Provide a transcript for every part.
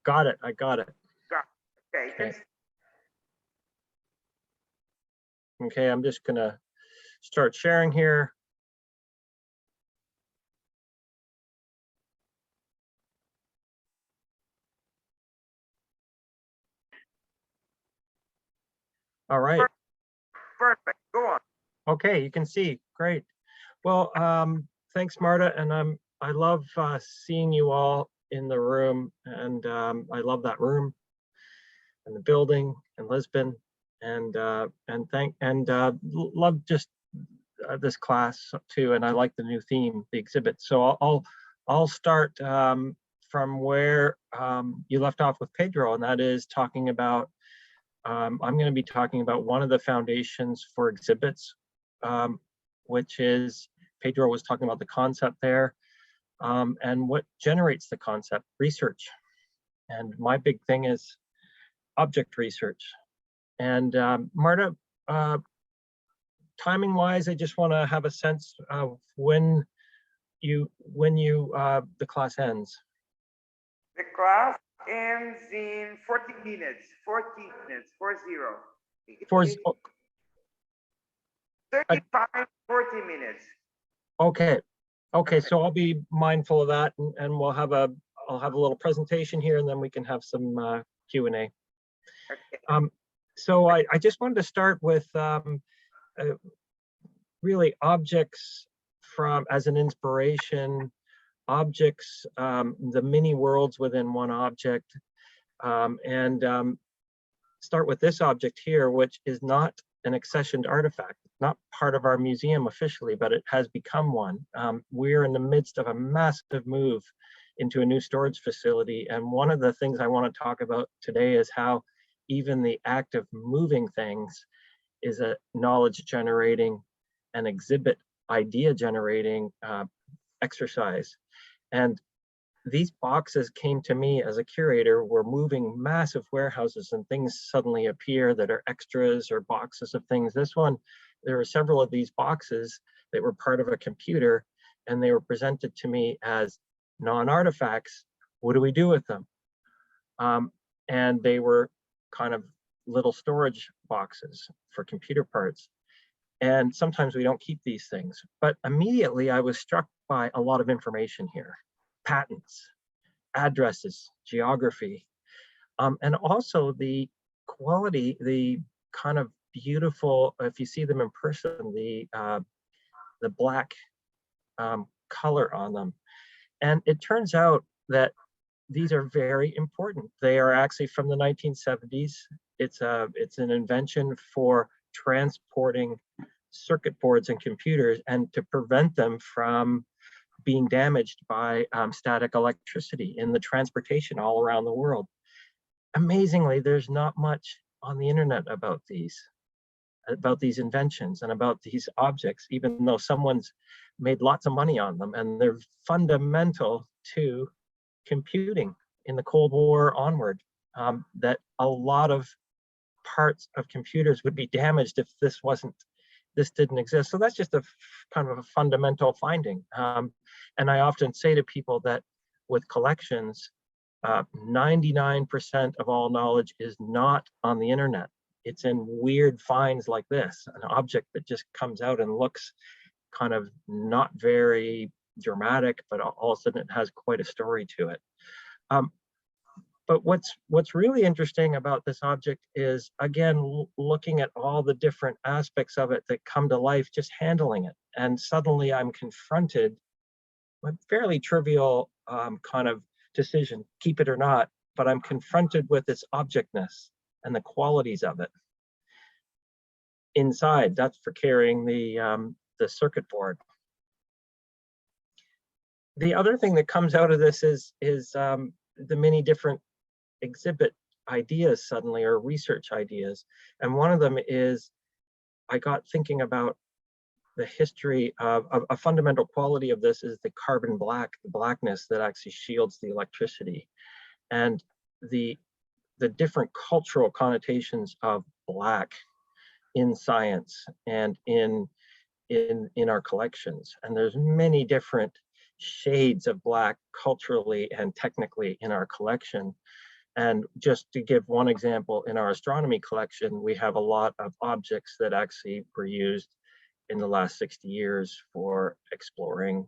Got it. I got it. Okay. Okay. Okay, I'm just gonna start sharing here. All right. Perfect. Go on. Okay, you can see. Great. Well, thanks, Marta, and I love seeing you all in the room, and I love that room and the building and Lisbon, and love just this class too, and I like the new theme, the exhibit. So I'll start from where you left off with Pedro, and that is talking about. I'm going to be talking about one of the foundations for exhibits, which is Pedro was talking about the concept there, and what generates the concept, research. And my big thing is object research. And Marta, timing wise, I just want to have a sense of when the class ends. The class ends in 40 minutes. 40 minutes. 40. 35, 40 minutes. Okay. Okay, so I'll be mindful of that, and I'll have a little presentation here, and then we can have some Q&A. Okay. So I just wanted to start with really objects as an inspiration, objects, the many worlds within one object, and start with this object here, which is not an accessioned artifact, not part of our museum officially, but it has become one. We're in the midst of a massive move into a new storage facility, and one of the things I want to talk about today is how even the act of moving things is a knowledge generating and exhibit idea generating exercise. And these boxes came to me as a curator. We're moving massive warehouses and things suddenly appear that are extras or boxes of things. This one, there were several of these boxes that were part of a computer, and they were presented to me as non-artifacts. What do we do with them? And they were kind of little storage boxes for computer parts. And sometimes we don't keep these things. But immediately I was struck by a lot of information here. Patents, addresses, geography, and also the quality, the kind of beautiful, if you see them in person, the black color on them. And it turns out that these are very important. They are actually from the 1970s. It's an invention for transporting circuit boards and computers and to prevent them from being damaged by static electricity in the transportation all around the world. Amazingly, there's not much on the internet about these inventions and about these objects, even though someone's made lots of money on them, and they're fundamental to computing in the Cold War onward, that a lot of parts of computers would be damaged if this didn't exist. So that's just a kind of a fundamental finding. And I often say to people that with collections, 99% of all knowledge is not on the internet. It's in weird finds like this, an object that just comes out and looks kind of not very dramatic, but all of a sudden it has quite a story to it. But what's really interesting about this object is, again, looking at all the different aspects of it that come to life, just handling it. And suddenly I'm confronted with a fairly trivial kind of decision, keep it or not, but I'm confronted with its objectness and the qualities of it. Inside, that's for carrying the circuit board. The other thing that comes out of this is the many different exhibit ideas suddenly, or research ideas. And one of them is, I got thinking about the history of a fundamental quality of this is the carbon black, the blackness that actually shields the electricity. And the different cultural connotations of black in science and in our collections. And there's many different shades of black culturally and technically in our collection. And just to give one example, in our astronomy collection, we have a lot of objects that actually were used in the last 60 years for exploring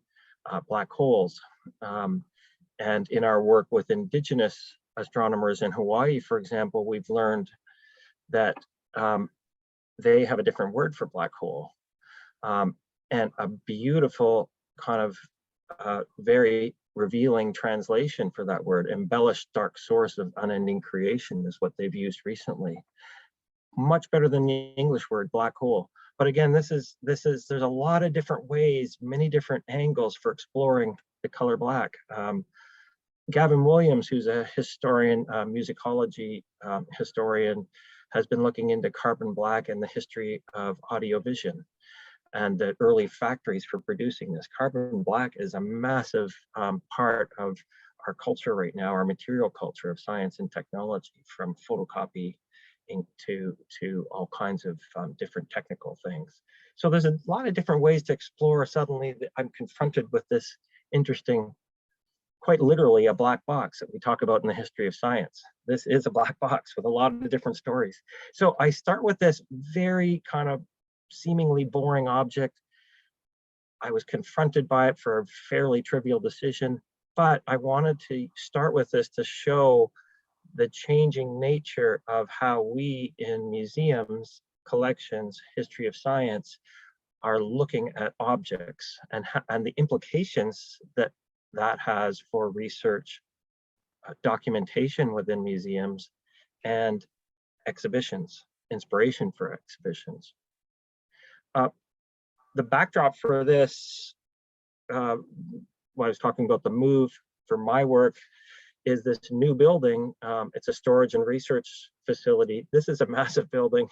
black holes. And in our work with indigenous astronomers in Hawaii, for example, we've learned that they have a different word for black hole, and a beautiful kind of very revealing translation for that word. Embellished dark source of unending creation is what they've used recently. Much better than the English word black hole. But again, there's a lot of different ways, many different angles for exploring the color black. Gavin Williams, who's a historian, musicology historian, has been looking into carbon black and the history of audio-vision and the early factories for producing this. Carbon black is a massive part of our culture right now, our material culture of science and technology, from photocopy to all kinds of different technical things. So there's a lot of different ways to explore. Suddenly I'm confronted with this interesting, quite literally a black box that we talk about in the history of science. This is a black box with a lot of different stories. So I start with this very kind of seemingly boring object. I was confronted by it for a fairly trivial decision, but I wanted to start with this to show the changing nature of how we in museums, collections, history of science are looking at objects, and the implications that has for research, documentation within museums, and exhibitions, inspiration for exhibitions. The backdrop for this, when I was talking about the move for my work, is this new building. It's a storage and research facility. This is a massive building.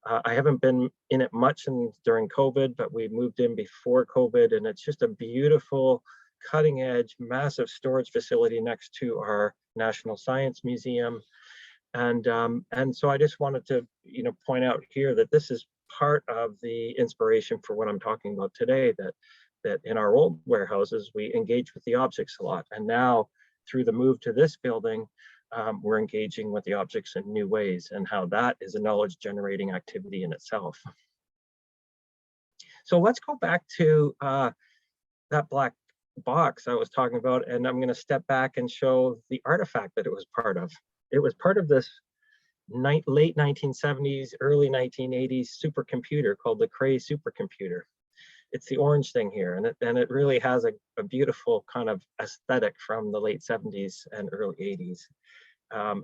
I haven't been in it much during COVID, but we moved in before COVID, and it's just a beautiful, cutting edge, massive storage facility next to our National Science Museum. And so I just wanted to, point out here that this is part of the inspiration for what I'm talking about today, that in our old warehouses, we engage with the objects a lot. And now through the move to this building, we're engaging with the objects in new ways, and how that is a knowledge generating activity in itself. So let's go back to that black box I was talking about, and I'm going to step back and show the artifact that it was part of. It was part of this late 1970s, early 1980s supercomputer called the Cray supercomputer. It's the orange thing here, and it really has a beautiful kind of aesthetic from the late 70s and early 80s.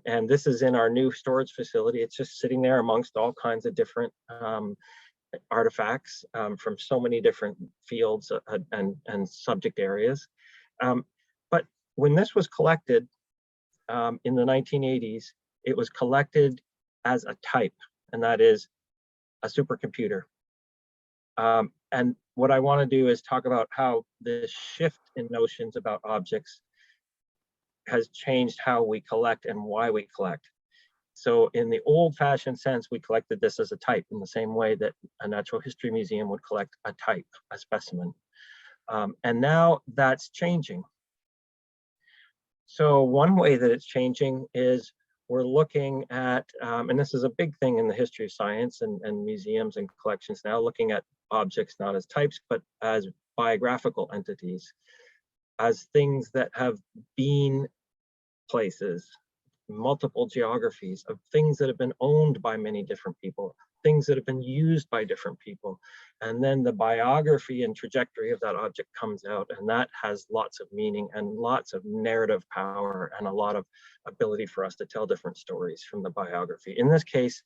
And this is in our new storage facility. It's just sitting there amongst all kinds of different artifacts from so many different fields and subject areas. But when this was collected in the 1980s, it was collected as a type, and that is a supercomputer. And what I want to do is talk about how this shift in notions about objects has changed how we collect and why we collect. So in the old-fashioned sense, we collected this as a type, in the same way that a natural history museum would collect a type, a specimen. And now that's changing. So one way that it's changing is we're looking at, and this is a big thing in the history of science and museums and collections now, looking at objects not as types, but as biographical entities, as things that have been places, multiple geographies, of things that have been owned by many different people, things that have been used by different people. And then the biography and trajectory of that object comes out, and that has lots of meaning and lots of narrative power and a lot of ability for us to tell different stories from the biography. In this case,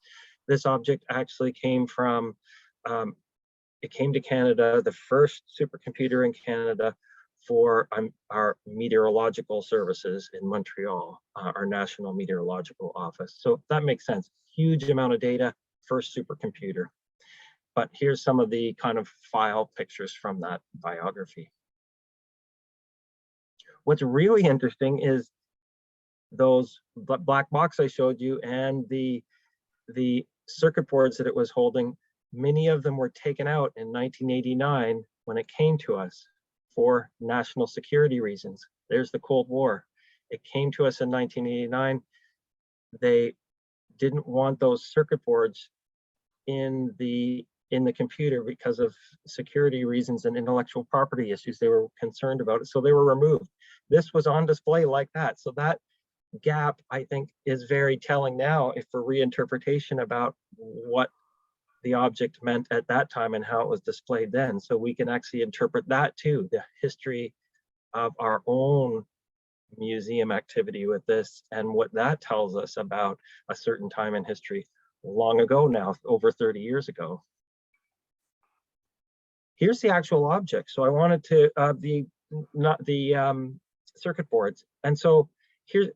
this object actually came from, it came to Canada, the first supercomputer in Canada for our meteorological services in Montreal, our National Meteorological Office. So that makes sense. Huge amount of data, first supercomputer. But here's some of the kind of file pictures from that biography. What's really interesting is those black box I showed you and the circuit boards that it was holding. Many of them were taken out in 1989 when it came to us for national security reasons. There's the Cold War. It came to us in 1989. they didn't want those circuit boards in the computer because of security reasons and intellectual property issues. They were concerned about it, so they were removed. This was on display like that. So that gap, I think, is very telling now if for reinterpretation about what the object meant at that time and how it was displayed then. So we can actually interpret that too, the history of our own museum activity with this and what that tells us about a certain time in history long ago now, over 30 years ago. Here's the actual object. So I wanted to not the circuit boards. And so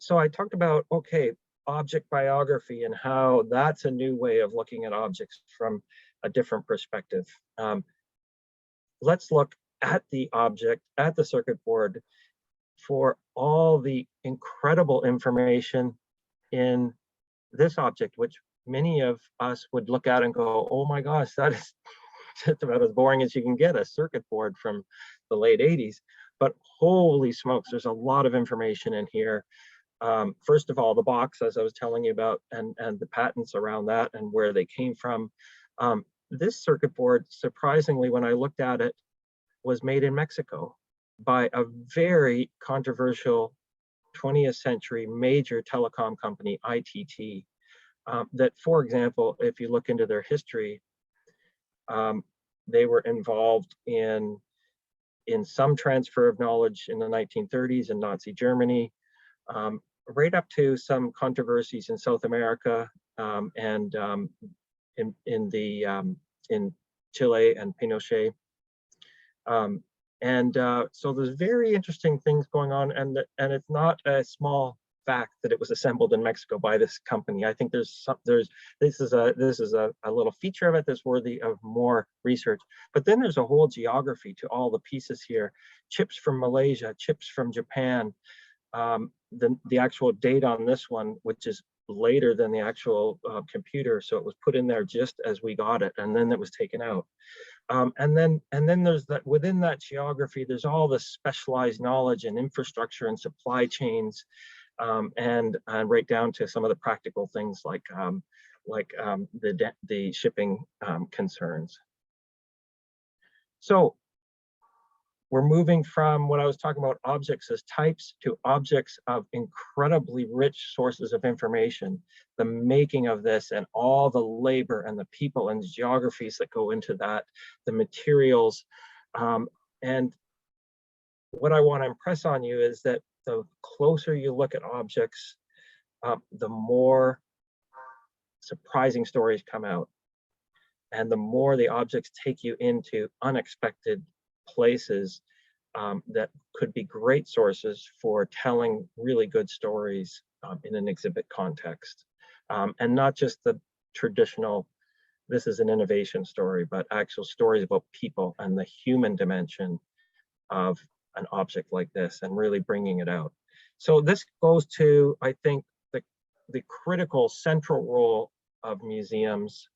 so I talked about, okay, object biography and how that's a new way of looking at objects from a different perspective. Let's look at the object, at the circuit board, for all the incredible information in this object, which many of us would look at and go, oh my gosh, that is just about as boring as you can get, a circuit board from the late 80s. But holy smokes, there's a lot of information in here. First of all, the box, as I was telling you about, and the patents around that and where they came from. This circuit board, surprisingly, when I looked at it, was made in Mexico by a very controversial 20th century major telecom company, ITT, that, for example, if you look into their history, they were involved in some transfer of knowledge in the 1930s in Nazi Germany, right up to some controversies in South America and in Chile and Pinochet. So there's very interesting things going on, and it's not a small fact that it was assembled in Mexico by this company. I think this is a little feature of it that's worthy of more research. But then there's a whole geography to all the pieces here. Chips from Malaysia, chips from Japan. The actual date on this one, which is later than the actual computer, so it was put in there just as we got it, and then it was taken out. And then there's that, within that geography, there's all the specialized knowledge and infrastructure and supply chains, and right down to some of the practical things like the shipping concerns. So we're moving from what I was talking about, objects as types, to objects of incredibly rich sources of information, the making of this and all the labor and the people and the geographies that go into that, the materials. And what I want to impress on you is that the closer you look at objects, the more surprising stories come out. And the more the objects take you into unexpected places that could be great sources for telling really good stories in an exhibit context. And not just the traditional, this is an innovation story, but actual stories about people and the human dimension of an object like this and really bringing it out. So this goes to, I think, the critical central role of museums,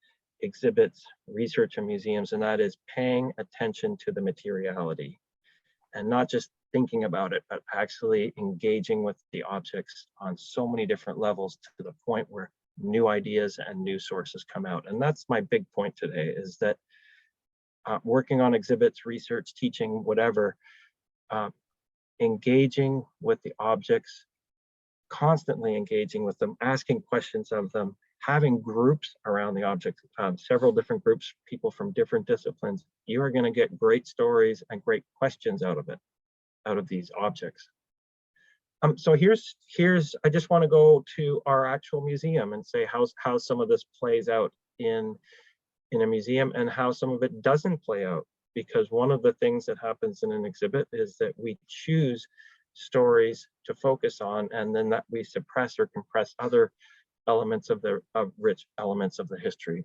exhibits, research in museums, and that is paying attention to the materiality and not just thinking about it, but actually engaging with the objects on so many different levels to the point where new ideas and new sources come out. And that's my big point today, is that working on exhibits, research, teaching, whatever, engaging with the objects, constantly engaging with them, asking questions of them, having groups around the object, several different groups, people from different disciplines, you are going to get great stories and great questions out of these objects. So here's I just want to go to our actual museum and say how some of this plays out in a museum and how some of it doesn't play out. Because one of the things that happens in an exhibit is that we choose stories to focus on, and then that we suppress or compress other elements of rich elements of the history.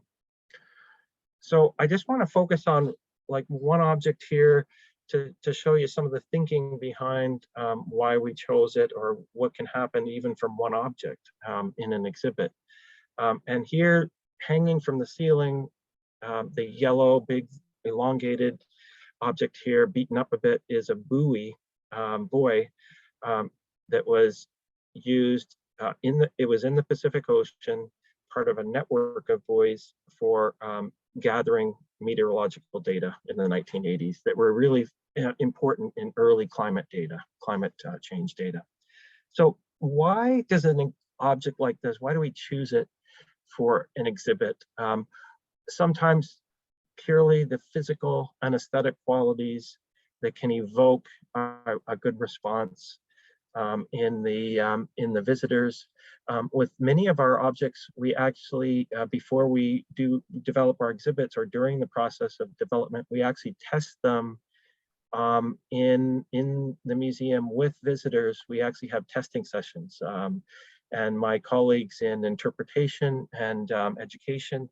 So I just want to focus on like one object here to show you some of the thinking behind why we chose it, or what can happen even from one object in an exhibit. And here, hanging from the ceiling, the yellow, big, elongated object here, beaten up a bit, is a buoy that was used it was in the Pacific Ocean, part of a network of buoys for gathering meteorological data in the 1980s that were really important in early climate change data. So why does an object like this, why do we choose it for an exhibit? Sometimes purely the physical and aesthetic qualities that can evoke a good response in the visitors. With many of our objects, we actually, before we develop our exhibits or during the process of development, we actually test them in the museum with visitors. We actually have testing sessions. And my colleagues in interpretation and education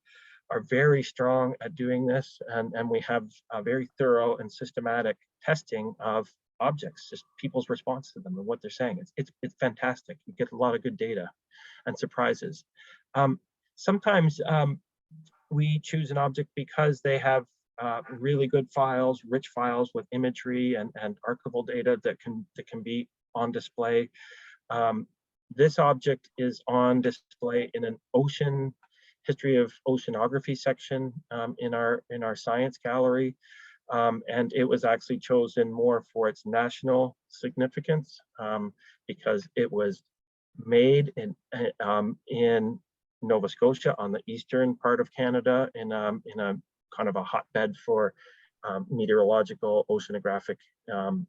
are very strong at doing this. And we have a very thorough and systematic testing of objects, just people's response to them and what they're saying. It's fantastic. You get a lot of good data and surprises. Sometimes we choose an object because they have really good files, rich files with imagery and archival data that can be on display. This object is on display in an ocean history of oceanography section in our science gallery. And it was actually chosen more for its national significance because it was made in Nova Scotia on the eastern part of Canada in a kind of a hotbed for meteorological oceanographic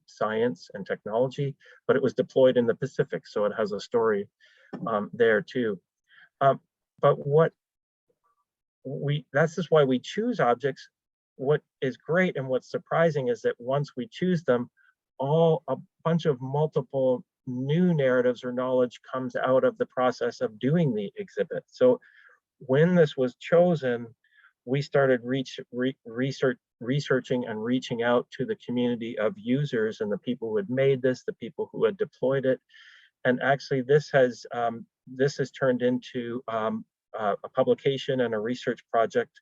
science and technology, but it was deployed in the Pacific, so it has a story there too. But that's just why we choose objects. What is great and what's surprising is that once we choose them, a bunch of multiple new narratives or knowledge comes out of the process of doing the exhibit. So when this was chosen, we started researching and reaching out to the community of users and the people who had made this, the people who had deployed it. And actually this has turned into a publication and a research project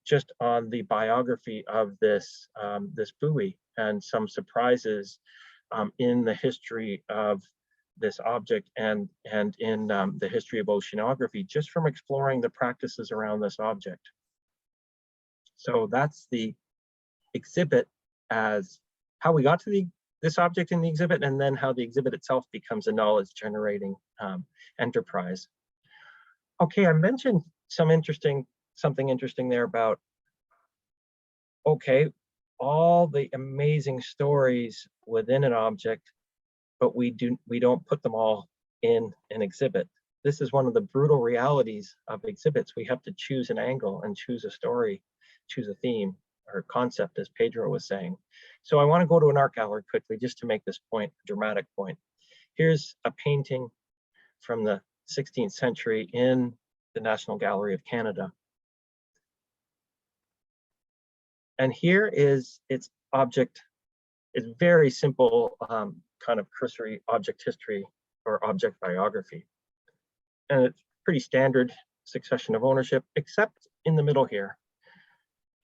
just on the biography of this buoy and some surprises in the history of this object and in the history of oceanography, just from exploring the practices around this object. So that's the exhibit, as how we got to this object in the exhibit, and then how the exhibit itself becomes a knowledge generating enterprise. Okay, I mentioned something interesting there about, okay, all the amazing stories within an object, but we don't put them all in an exhibit. This is one of the brutal realities of exhibits. We have to choose an angle and choose a story, choose a theme or concept, as Pedro was saying. So I want to go to an art gallery quickly just to make this point, a dramatic point. Here's a painting from the 16th century in the National Gallery of Canada. And here is its object. It's very simple kind of cursory object history or object biography. And it's pretty standard succession of ownership, except in the middle here.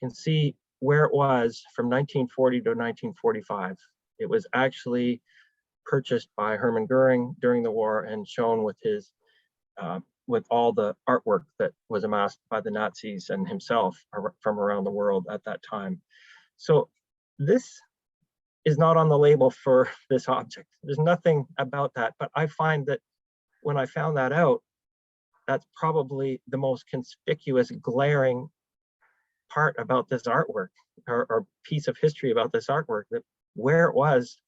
You can see where it was from 1940 to 1945. It was actually purchased by Hermann Goering during the war and shown with his with all the artwork that was amassed by the Nazis and himself from around the world at that time. So this is not on the label for this object. There's nothing about that, but I find that when I found that out, that's probably the most conspicuous, glaring part about this artwork or piece of history about this artwork, that where it was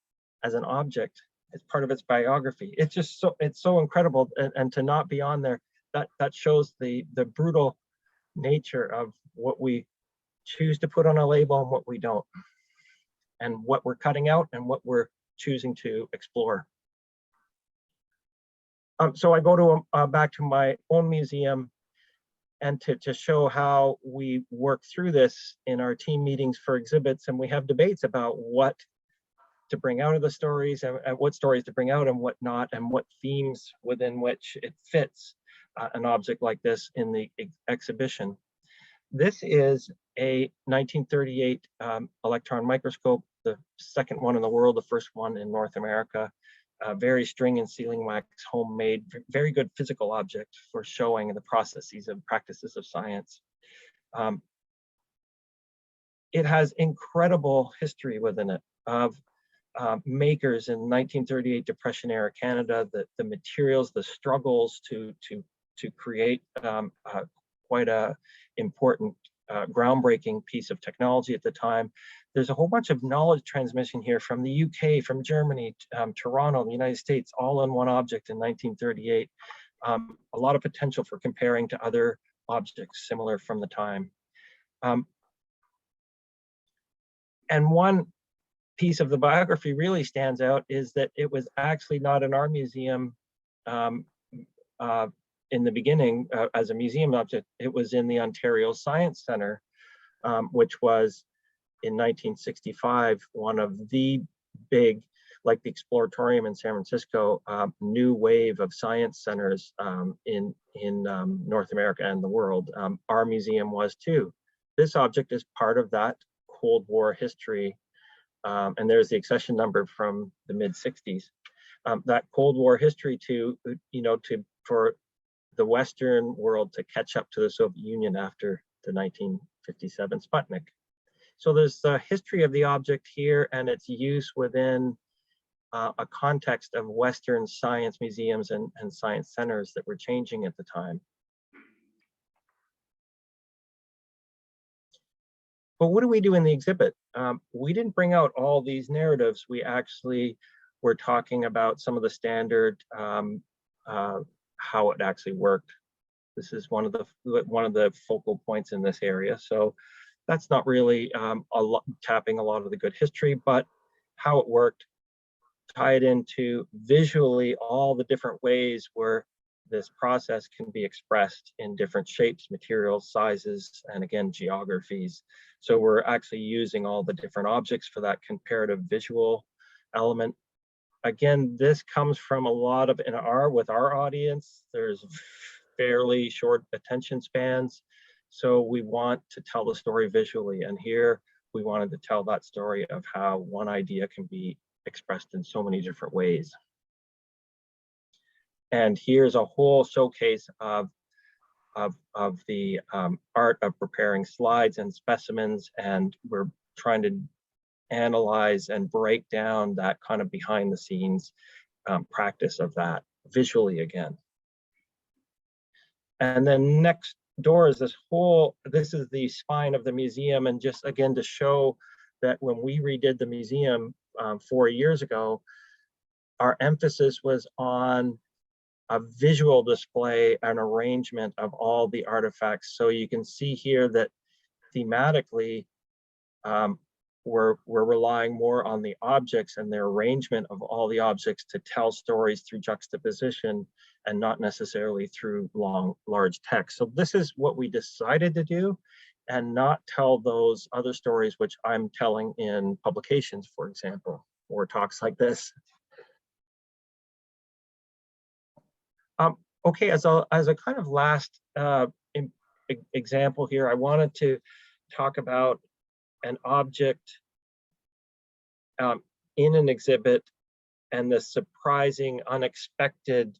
as an object as part of its biography. It's just it's so incredible, and to not be on there, that shows the brutal nature of what we choose to put on a label and what we don't, and what we're cutting out and what we're choosing to explore. So I go to back to my own museum, and to show how we work through this in our team meetings for exhibits, and we have debates about what to bring out of the stories and what stories to bring out and what not, and what themes within which it fits an object like this in the exhibition. This is a 1938 electron microscope, the second one in the world, the first one in North America. very string and sealing wax, homemade, very good physical object for showing the processes and practices of science. It has incredible history within it of makers in 1938 Depression era Canada, the materials, the struggles to create quite a important groundbreaking piece of technology at the time. There's a whole bunch of knowledge transmission here from the UK, from Germany, Toronto, the United States, all in one object in 1938. A lot of potential for comparing to other objects similar from the time. And one piece of the biography really stands out is that it was actually not in our museum in the beginning as a museum object. It was in the Ontario Science Centre, which was in 1965 one of the big, like the Exploratorium in San Francisco, new wave of science centers in North America and the world. Our museum was too. This object is part of that Cold War history, and there's the accession number from the mid 60s. That Cold War history for the Western world to catch up to the Soviet Union after the 1957 Sputnik. So there's the history of the object here and its use within a context of Western science museums and science centers that were changing at the time. But what do we do in the exhibit? We didn't bring out all these narratives. We actually were talking about some of the standard, how it actually worked. This is one of the focal points in this area. So that's not really tapping a lot of the good history, but how it worked, tie it into visually all the different ways where this process can be expressed in different shapes, materials, sizes, and again, geographies. So we're actually using all the different objects for that comparative visual element. Again, this comes from a lot of, with our audience, there's fairly short attention spans. So we want to tell the story visually. And here we wanted to tell that story of how one idea can be expressed in so many different ways. And here's a whole showcase of the art of preparing slides and specimens, and we're trying to analyze and break down that kind of behind the scenes practice of that visually again. And then next door is this is the spine of the museum, and just again to show that when we redid the museum 4 years ago, our emphasis was on a visual display and arrangement of all the artifacts. So you can see here that thematically, we're relying more on the objects and their arrangement of all the objects to tell stories through juxtaposition and not necessarily through large text. So this is what we decided to do, and not tell those other stories which I'm telling in publications, for example, or talks like this. Okay, as a kind of last example here, I wanted to talk about an object in an exhibit and the surprising, unexpected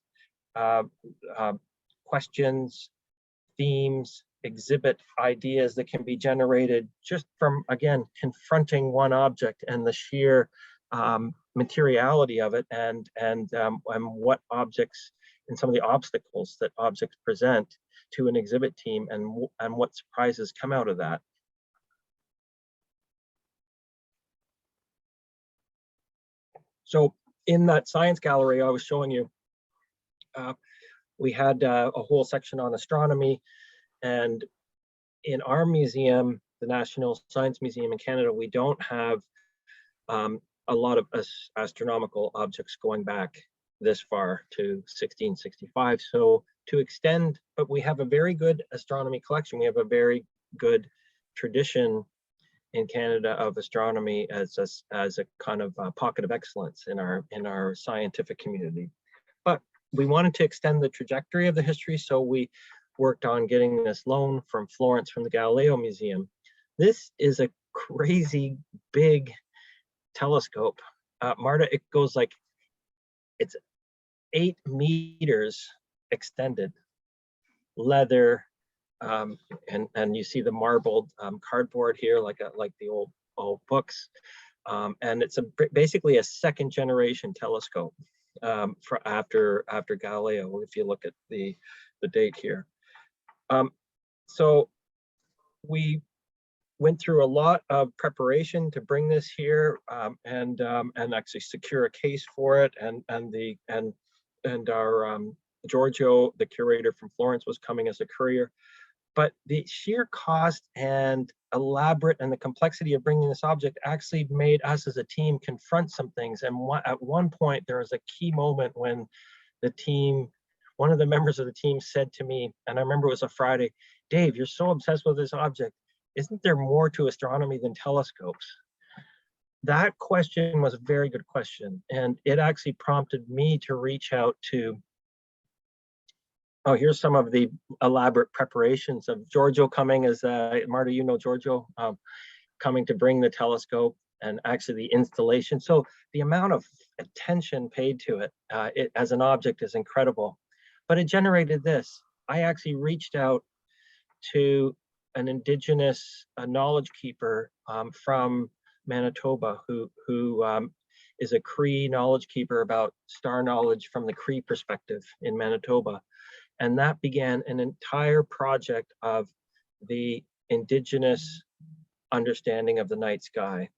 questions, themes, exhibit ideas that can be generated just from, again, confronting one object and the sheer materiality of it, and what objects and some of the obstacles that objects present to an exhibit team, and what surprises come out of that. So in that science gallery I was showing you, we had a whole section on astronomy, and in our museum, the National Science Museum in Canada, we don't have a lot of astronomical objects going back this far to 1665. So to extend, but we have a very good astronomy collection. We have a very good tradition in Canada of astronomy as a kind of pocket of excellence in our scientific community. But we wanted to extend the trajectory of the history, so we worked on getting this loan from Florence from the Galileo Museum. This is a crazy big telescope. Marta, it goes like it's 8 meters extended, leather, and you see the marbled cardboard here, like the old books, and it's basically a second generation telescope for after Galileo, if you look at the date here. So we went through a lot of preparation to bring this here, and actually secure a case for it, and our Giorgio, the curator from Florence, was coming as a courier. But the sheer cost and elaborate and the complexity of bringing this object actually made us as a team confront some things. And at one point, there was a key moment when one of the members of the team said to me, and I remember it was a Friday, "Dave, you're so obsessed with this object. Isn't there more to astronomy than telescopes?" That question was a very good question. And it actually prompted me to reach out to, oh, here's some of the elaborate preparations of Giorgio coming as, Marta, you know Giorgio, coming to bring the telescope and actually the installation. So the amount of attention paid to it, as an object is incredible. But it generated this. I actually reached out to an indigenous knowledge keeper from Manitoba who is a Cree knowledge keeper about star knowledge from the Cree perspective in Manitoba. And that began an entire project of the indigenous understanding of the night sky.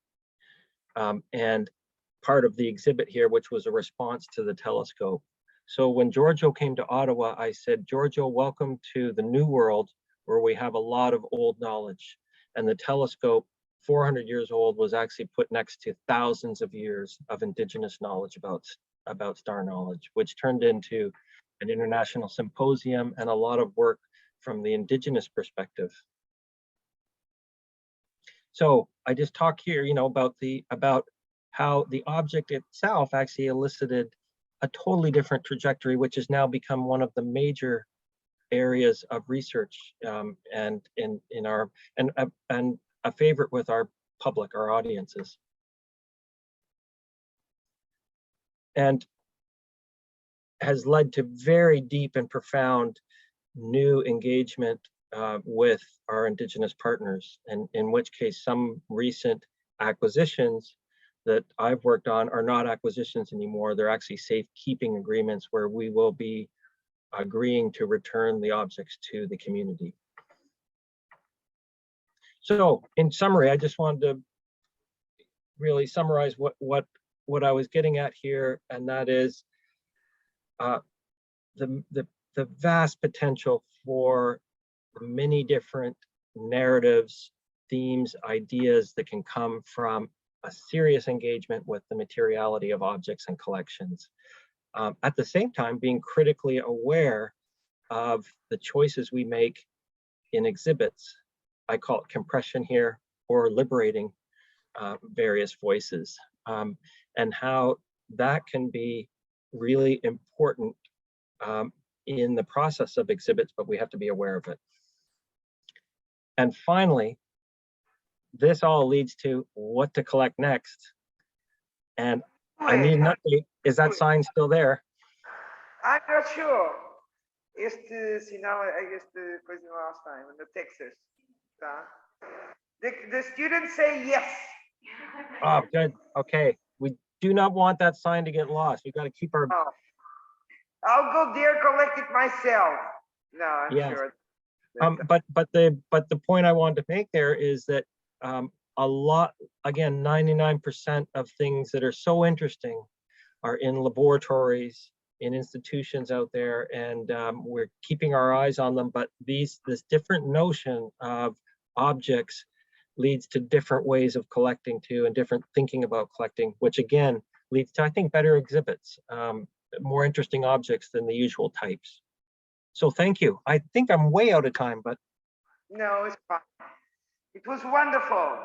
And part of the exhibit here, which was a response to the telescope. So when Giorgio came to Ottawa, I said, "Giorgio, welcome to the New World, where we have a lot of old knowledge." And the telescope, 400 years old, was actually put next to thousands of years of indigenous knowledge about star knowledge, which turned into an international symposium and a lot of work from the indigenous perspective. So I just talk here, about how the object itself actually elicited a totally different trajectory, which has now become one of the major areas of research, and a favorite with our public, our audiences. And has led to very deep and profound new engagement with our Indigenous partners, and in which case some recent acquisitions that I've worked on are not acquisitions anymore. They're actually safekeeping agreements where we will be agreeing to return the objects to the community. So in summary, I just wanted to really summarize what I was getting at here, and that is the vast potential for the many different narratives, themes, ideas that can come from a serious engagement with the materiality of objects and collections. At the same time, being critically aware of the choices we make in exhibits. I call it compression here, or liberating various voices, and how that can be really important in the process of exhibits, but we have to be aware of it. And finally, this all leads to what to collect next. And I need an update. Is that sign still there? I'm not sure. Sinal é coisa last time in the Texas. The students say yes. Oh, good. Okay. We do not want that sign to get lost. We got to keep our. Oh. I'll go there, collect it myself. No, I'm sure. But the point I wanted to make there is that a lot, again, 99% of things that are so interesting are in laboratories, in institutions out there, and we're keeping our eyes on them. But this different notion of objects leads to different ways of collecting too, and different thinking about collecting, which again leads to, I think, better exhibits, more interesting objects than the usual types. So thank you. I think I'm way out of time, but. No, it's fine. It was wonderful.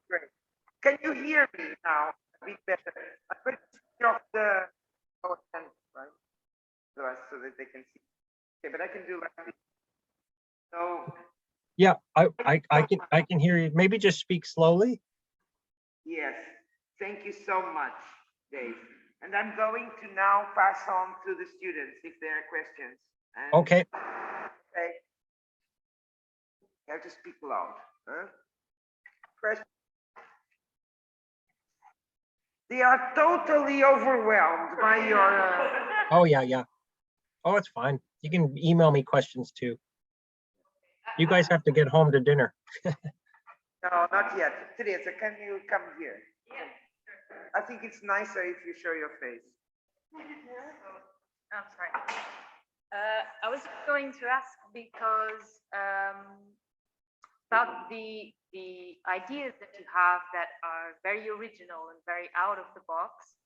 Great. Can you hear me now a bit better? I'm going to turn off the right? So that they can see. Okay, but I can do like this. So Yeah, I can hear you. Maybe just speak slowly. Yes. Thank you so much, Dave. And I'm going to now pass on to the students if there are questions. And, Okay. okay. You have to speak loud. Huh? Question. They are totally overwhelmed by your. Oh yeah, yeah. Oh, it's fine. You can email me questions too. You guys have to get home to dinner. No, not yet. Teresa, can you come here? Yeah. I think it's nicer if you show your face. I'm sorry. I was going to ask because about the ideas that you have that are very original and very out of the box.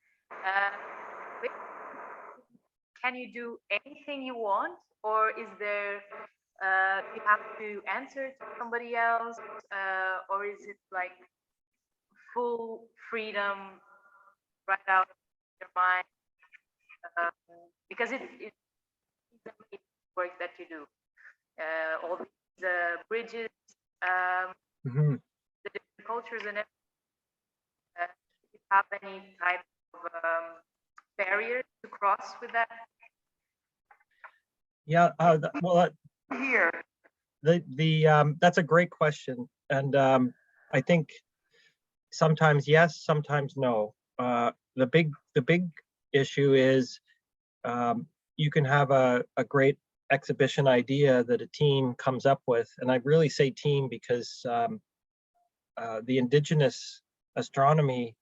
Can you do anything you want, or is there you have to answer to somebody else, or is it like full freedom right out of your mind? Because it's amazing work that you do. All these bridges, Mhm. the different cultures, and everything. Do you have any type of barrier to cross with that? Yeah. Well, Here. that's a great question, and I think sometimes yes, sometimes no. The big issue is you can have a great exhibition idea that a team comes up with, and I really say team because the indigenous astronomy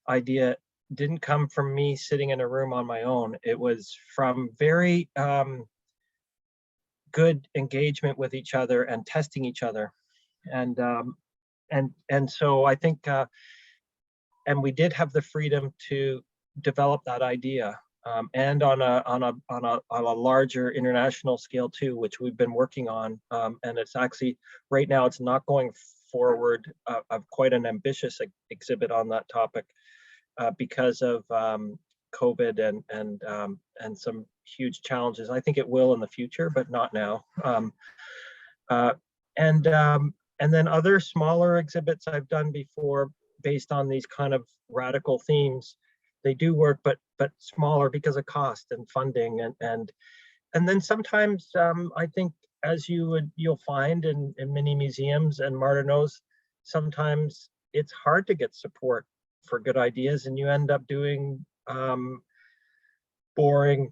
idea didn't come from me sitting in a room on my own. It was from very good engagement with each other and testing each other, and so I think and we did have the freedom to develop that idea, and on a larger international scale too, which we've been working on, and it's actually right now it's not going forward of quite an ambitious exhibit on that topic because of COVID and some huge challenges. I think it will in the future, but not now. And then other smaller exhibits I've done before based on these kind of radical themes, they do work, but smaller because of cost and funding, and then sometimes I think, as you'll find in many museums, and Marta knows, sometimes it's hard to get support for good ideas, and you end up doing boring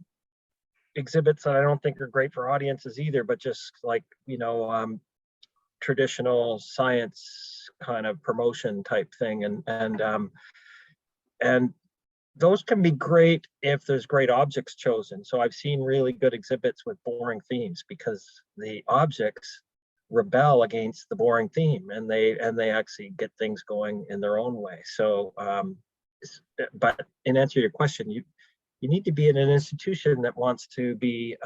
exhibits that I don't think are great for audiences either, but just like, traditional science kind of promotion type thing, and those can be great if there's great objects chosen. So I've seen really good exhibits with boring themes because the objects rebel against the boring theme, and they actually get things going in their own way. So but in answer to your question, you need to be in an institution that wants to be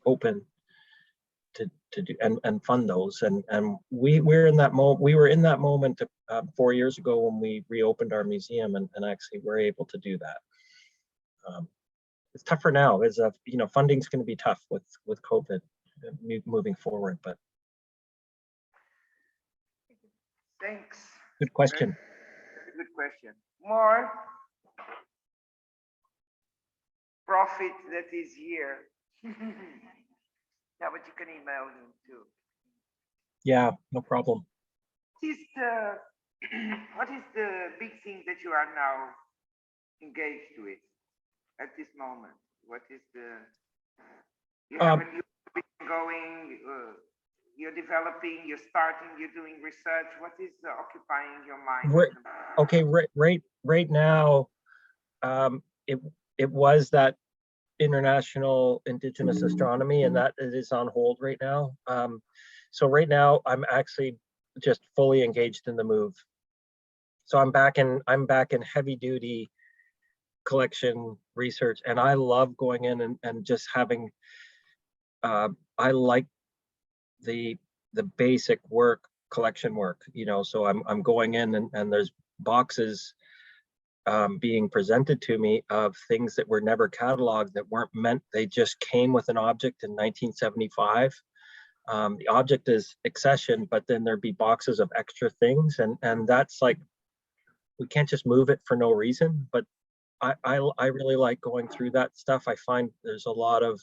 open to do and fund those, and we were in that moment 4 years ago when we reopened our museum, and actually we're able to do that. It's tougher now, as funding's going to be tough with COVID moving forward, but Thanks. good question. Good question. More profit that is here. Yeah, but you can email him too. Yeah, no problem. What is the big thing that you are now engaged with at this moment? What is you have a new thing going, you're developing, you're starting, you're doing research. What is occupying your mind? Okay, right now, it was that international indigenous astronomy, and that it is on hold right now. So right now I'm actually just fully engaged in the move. So I'm back in heavy duty collection research, and I love going in and just having I like the basic work, collection work, so I'm going in and there's boxes being presented to me of things that were never cataloged, that weren't meant, they just came with an object in 1975. The object is accession, but then there'd be boxes of extra things, and that's like, we can't just move it for no reason. But I really like going through that stuff. I find there's a lot of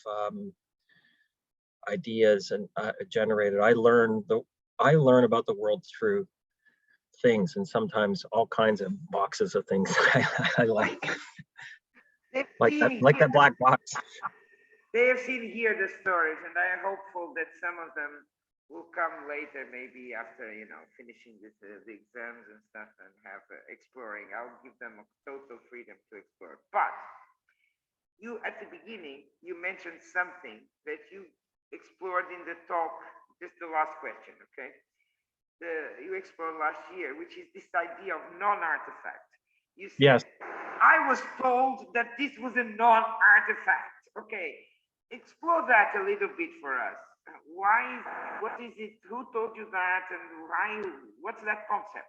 ideas and generated. I learn about the world through things, and sometimes all kinds of boxes of things I like. Like that black box. They have seen here the stories, and I am hopeful that some of them will come later, maybe after, you know, finishing this, the exams and stuff, and have exploring. I'll give them a total freedom to explore. But you, at the beginning, you mentioned something that you explored in the talk, just the last question, okay? You explored last year, which is this idea of non-artifact. You said, yes. I was told that this was a non-artifact. Okay, explore that a little bit for us. Why? What is it? Who told you that? And why? What's that concept?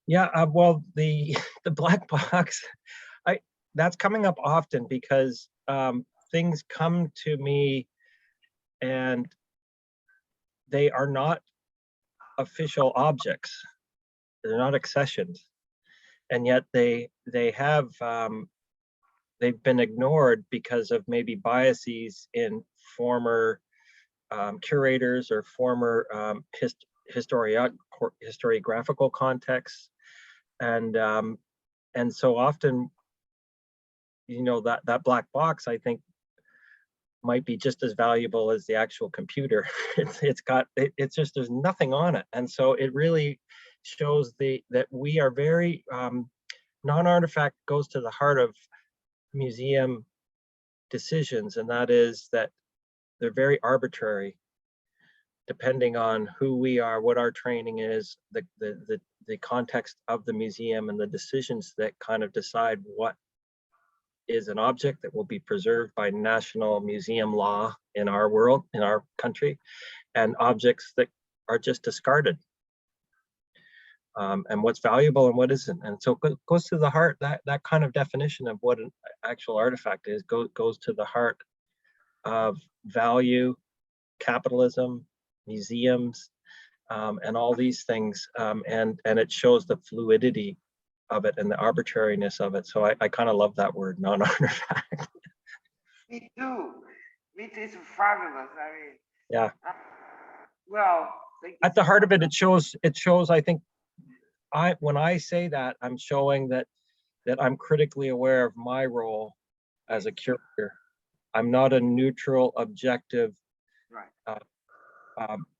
Yeah, well, the black box, that's coming up often because things come to me and they are not official objects. They're not accessions, and yet they have they've been ignored because of maybe biases in former curators or former historiographical contexts, and so often, you know, that black box, I think, might be just as valuable as the actual computer. It's just, there's nothing on it, and so it really shows that we are very non-artifact goes to the heart of museum decisions, and that is that they're very arbitrary, depending on who we are, what our training is, the context of the museum, and the decisions that kind of decide what is an object that will be preserved by national museum law in our world, in our country, and objects that are just discarded, and what's valuable and what isn't. And so it goes to the heart, that kind of definition of what an actual artifact is goes to the heart of value, capitalism, museums, and all these things, and it shows the fluidity of it and the arbitrariness of it. So I kind of love that word, non-artifact. Me too. It's fabulous. I mean, yeah. Well, at the heart of it, it shows. I think when I say that, I'm showing that I'm critically aware of my role as a curator. I'm not a neutral, objective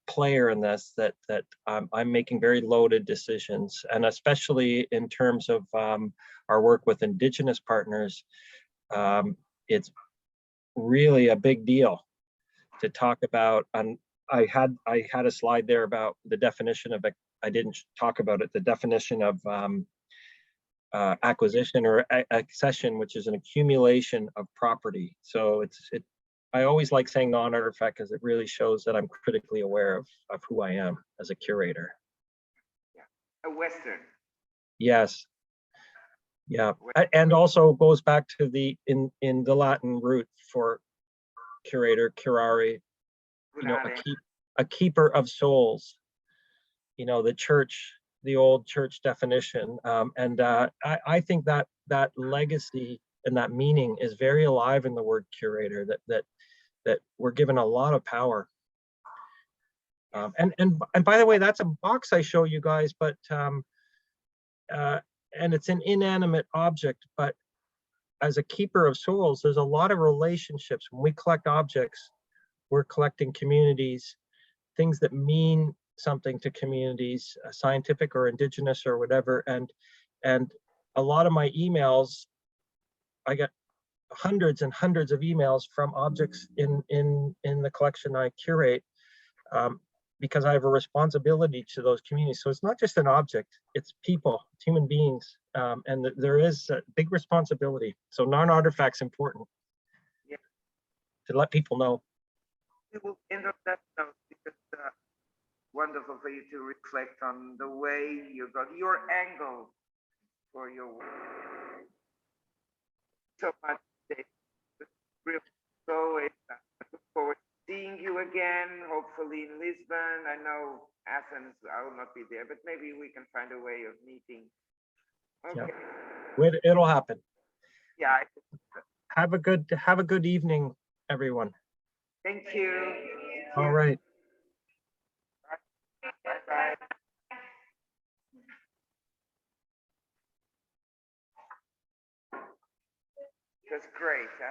player in this, that I'm making very loaded decisions, and especially in terms of our work with Indigenous partners, it's really a big deal to talk about. And I had a slide there about the definition of, I didn't talk about it, the definition of acquisition or accession, which is an accumulation of property. So I always like saying non-artifact because it really shows that I'm critically aware of who I am as a curator. Yeah. A Western. Yes. Yeah. And also goes back to in the Latin root for curator, curare, you know, a keeper of souls, you know, the old church definition. And I think that legacy and that meaning is very alive in the word curator, that we're given a lot of power. And by the way, that's a box I show you guys, but and it's an inanimate object, but as a keeper of souls, there's a lot of relationships. When we collect objects, we're collecting communities, things that mean something to communities, scientific or Indigenous or whatever. And a lot of my emails, I get hundreds and hundreds of emails from objects in the collection I curate, because I have a responsibility to those communities. So it's not just an object, it's people, it's human beings, and there is a big responsibility. So non-artifact's important, yeah, to let people know. We will end on that note, because wonderful for you to reflect on the way you got your angle for your work. So much, Dave. Really, so I look forward seeing you again, hopefully in Lisbon. I know Athens, I will not be there, but maybe we can find a way of meeting. Okay. It'll happen. Yeah. Have a good evening, everyone. Thank you. All right. Bye-bye. It was great.